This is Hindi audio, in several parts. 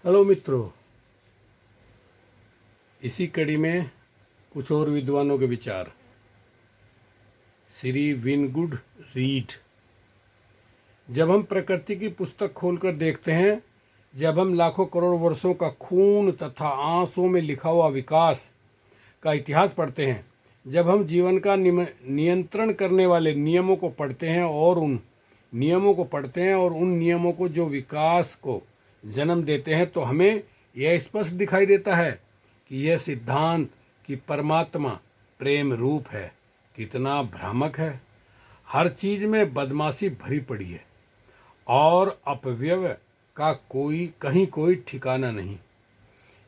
हेलो मित्रों, इसी कड़ी में कुछ और विद्वानों के विचार। श्री विनगुड रीड। जब हम प्रकृति की पुस्तक खोलकर देखते हैं, जब हम लाखों करोड़ वर्षों का खून तथा आंसुओं में लिखा हुआ विकास का इतिहास पढ़ते हैं, जब हम जीवन का नियंत्रण करने वाले नियमों को पढ़ते हैं और उन नियमों को जो विकास को जन्म देते हैं, तो हमें यह स्पष्ट दिखाई देता है कि यह सिद्धांत कि परमात्मा प्रेम रूप है कितना भ्रामक है। हर चीज में बदमाशी भरी पड़ी है और अपव्यय का कहीं कोई ठिकाना नहीं।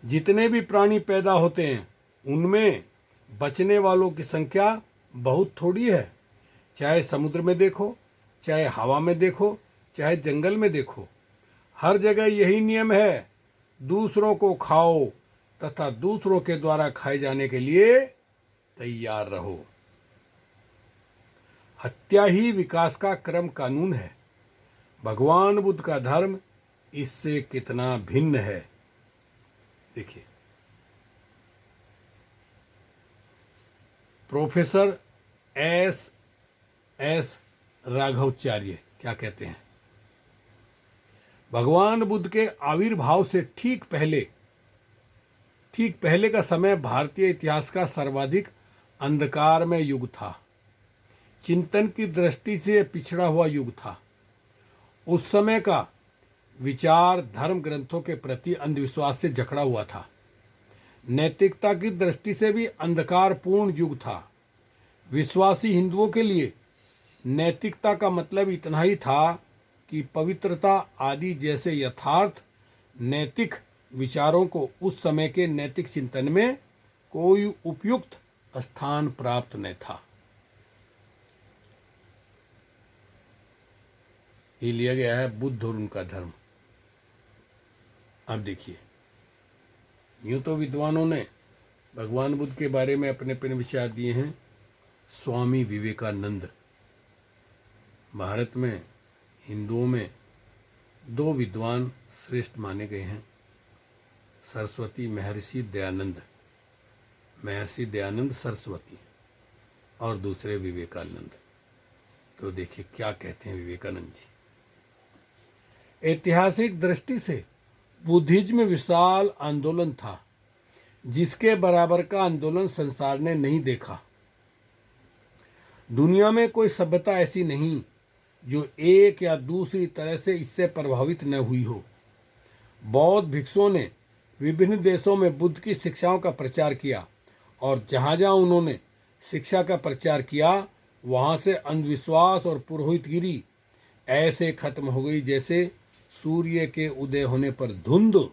जितने भी प्राणी पैदा होते हैं, उनमें बचने वालों की संख्या बहुत थोड़ी है। चाहे समुद्र में देखो, चाहे हवा में देखो, चाहे जंगल में देखो, हर जगह यही नियम है, दूसरों को खाओ तथा दूसरों के द्वारा खाए जाने के लिए तैयार रहो। हत्या ही विकास का क्रम कानून है। भगवान बुद्ध का धर्म इससे कितना भिन्न है, देखिए। प्रोफेसर एस राघवाचार्य क्या कहते हैं? भगवान बुद्ध के आविर्भाव से ठीक पहले का समय भारतीय इतिहास का सर्वाधिक अंधकारमय युग था। चिंतन की दृष्टि से पिछड़ा हुआ युग था। उस समय का विचार धर्म ग्रंथों के प्रति अंधविश्वास से जकड़ा हुआ था। नैतिकता की दृष्टि से भी अंधकारपूर्ण युग था। विश्वासी हिंदुओं के लिए नैतिकता का मतलब इतना ही था कि पवित्रता आदि जैसे यथार्थ नैतिक विचारों को उस समय के नैतिक चिंतन में कोई उपयुक्त स्थान प्राप्त न था। ये लिया गया है बुद्ध और उनका धर्म। अब देखिए, यूं तो विद्वानों ने भगवान बुद्ध के बारे में अपने अपने विचार दिए हैं। स्वामी विवेकानंद। भारत में हिंदुओं में दो विद्वान श्रेष्ठ माने गए हैं, सरस्वती महर्षि दयानंद सरस्वती, और दूसरे विवेकानंद। तो देखिए क्या कहते हैं विवेकानंद जी। ऐतिहासिक दृष्टि से बुद्धिज्म विशाल आंदोलन था, जिसके बराबर का आंदोलन संसार ने नहीं देखा। दुनिया में कोई सभ्यता ऐसी नहीं जो एक या दूसरी तरह से इससे प्रभावित न हुई हो। बौद्ध भिक्षुओं ने विभिन्न देशों में बुद्ध की शिक्षाओं का प्रचार किया, और जहाँ जहाँ उन्होंने शिक्षा का प्रचार किया, वहाँ से अंधविश्वास और पुरोहितगिरी ऐसे खत्म हो गई जैसे सूर्य के उदय होने पर धुंध।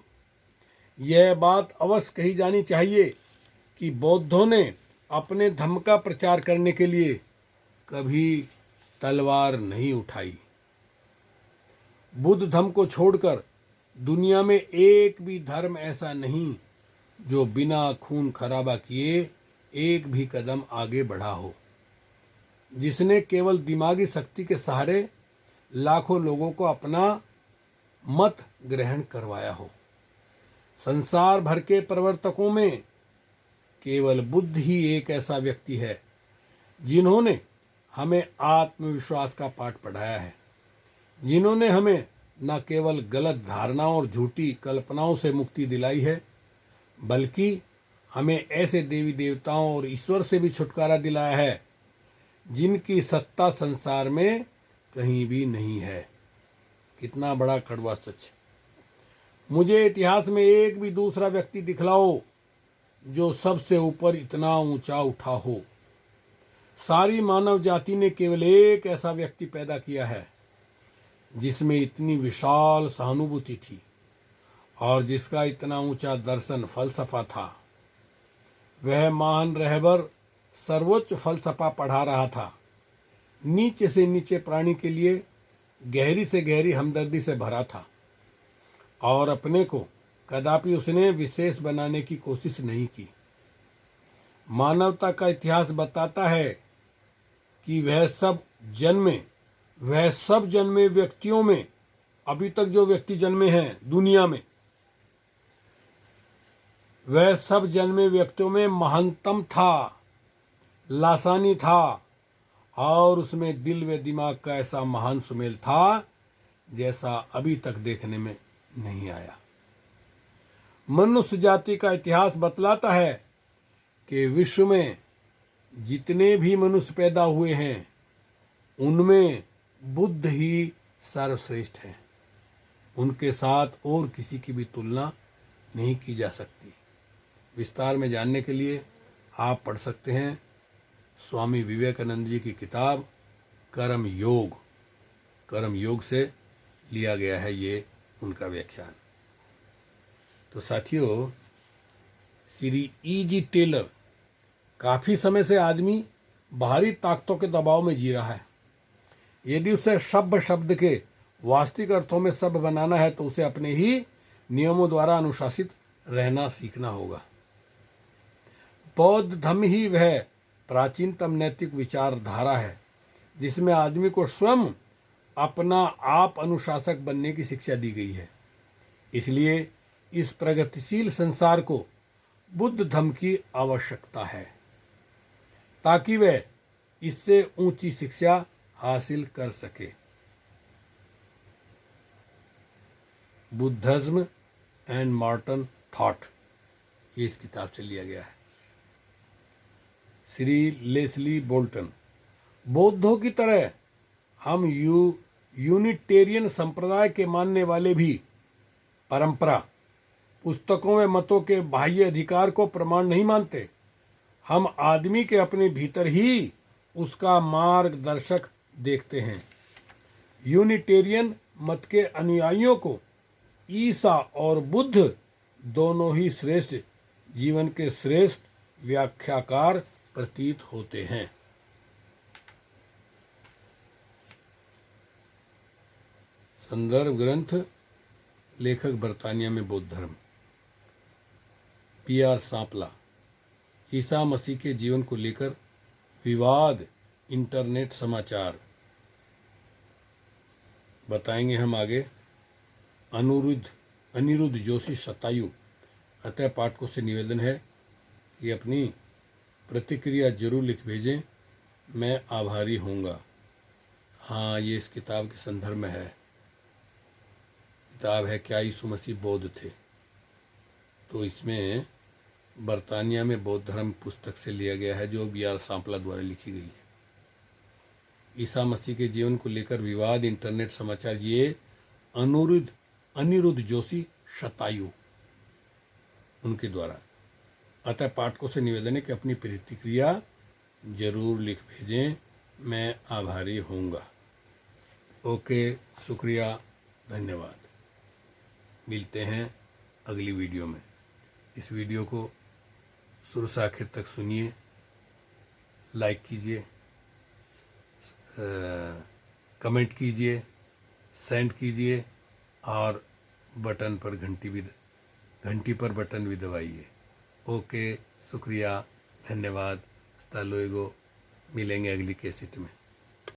यह बात अवश्य कही जानी चाहिए कि बौद्धों ने अपने धर्म का प्रचार करने के लिए कभी तलवार नहीं उठाई। बुद्ध धर्म को छोड़कर दुनिया में एक भी धर्म ऐसा नहीं जो बिना खून खराबा किए एक भी कदम आगे बढ़ा हो, जिसने केवल दिमागी शक्ति के सहारे लाखों लोगों को अपना मत ग्रहण करवाया हो। संसार भर के प्रवर्तकों में केवल बुद्ध ही एक ऐसा व्यक्ति है जिन्होंने हमें आत्मविश्वास का पाठ पढ़ाया है, जिन्होंने हमें न केवल गलत धारणाओं और झूठी कल्पनाओं से मुक्ति दिलाई है, बल्कि हमें ऐसे देवी देवताओं और ईश्वर से भी छुटकारा दिलाया है जिनकी सत्ता संसार में कहीं भी नहीं है। कितना बड़ा कड़वा सच। मुझे इतिहास में एक भी दूसरा व्यक्ति दिखलाओ जो सबसे ऊपर इतना ऊंचा उठा हो। सारी मानव जाति ने केवल एक ऐसा व्यक्ति पैदा किया है जिसमें इतनी विशाल सहानुभूति थी और जिसका इतना ऊंचा दर्शन फलसफा था। वह महान रहबर सर्वोच्च फलसफा पढ़ा रहा था। नीचे से नीचे प्राणी के लिए गहरी से गहरी हमदर्दी से भरा था, और अपने को कदापि उसने विशेष बनाने की कोशिश नहीं की। मानवता का इतिहास बताता है कि वह सब जन्मे व्यक्तियों में अभी तक जो व्यक्ति जन्मे हैं दुनिया में, वह सब जन्मे व्यक्तियों में महानतम था, लासानी था, और उसमें दिल व दिमाग का ऐसा महान सुमेल था जैसा अभी तक देखने में नहीं आया। मनुष्य जाति का इतिहास बतलाता है कि विश्व में जितने भी मनुष्य पैदा हुए हैं उनमें बुद्ध ही सर्वश्रेष्ठ हैं। उनके साथ और किसी की भी तुलना नहीं की जा सकती। विस्तार में जानने के लिए आप पढ़ सकते हैं स्वामी विवेकानंद जी की किताब कर्म योग। कर्म योग से लिया गया है ये उनका व्याख्यान। तो साथियों, श्री E.G. टेलर, काफ़ी समय से आदमी बाहरी ताकतों के दबाव में जी रहा है। यदि उसे सभ्य शब्द के वास्तविक अर्थों में सभ्य बनाना है तो उसे अपने ही नियमों द्वारा अनुशासित रहना सीखना होगा। बौद्ध धर्म ही वह प्राचीनतम नैतिक विचारधारा है जिसमें आदमी को स्वयं अपना आप अनुशासक बनने की शिक्षा दी गई है। इसलिए इस प्रगतिशील संसार को बुद्ध धर्म की आवश्यकता है ताकि वह इससे ऊंची शिक्षा हासिल कर सके। बुद्धिज्म एंड मॉडर्न थॉट, ये इस किताब से लिया गया है। श्री लेस्ली बोल्टन, बौद्धों की तरह हम यूनिटेरियन संप्रदाय के मानने वाले भी परंपरा, पुस्तकों व मतों के बाह्य अधिकार को प्रमाण नहीं मानते। हम आदमी के अपने भीतर ही उसका मार्गदर्शक देखते हैं। यूनिटेरियन मत के अनुयायियों को ईसा और बुद्ध दोनों ही श्रेष्ठ जीवन के श्रेष्ठ व्याख्याकार प्रतीत होते हैं। संदर्भ ग्रंथ, लेखक बर्तानिया में बौद्ध धर्म, P.R. सांपला। ईसा मसीह के जीवन को लेकर विवाद, इंटरनेट समाचार, बताएंगे हम आगे। अनिरुद्ध जोशी शतायु। अतः पाठकों से निवेदन है कि अपनी प्रतिक्रिया जरूर लिख भेजें, मैं आभारी होऊंगा। हाँ, ये इस किताब के संदर्भ में है। किताब है क्या यीशु मसीह बौद्ध थे। तो इसमें बर्तानिया में बौद्ध धर्म पुस्तक से लिया गया है जो B.R. सांपला द्वारा लिखी गई है। ईसा मसीह के जीवन को लेकर विवाद, इंटरनेट समाचार, ये अनिरुद्ध जोशी शतायु उनके द्वारा। अतः पाठकों से निवेदन है कि अपनी प्रतिक्रिया जरूर लिख भेजें, मैं आभारी होऊंगा। ओके, शुक्रिया, धन्यवाद। मिलते हैं अगली वीडियो में। इस वीडियो को शुरू से आखिर तक सुनिए, लाइक कीजिए, कमेंट कीजिए, सेंड कीजिए और बटन पर घंटी पर बटन भी दबाइए। ओके, शुक्रिया, धन्यवाद। हस्ता लुएगो। मिलेंगे अगली कैसेट में।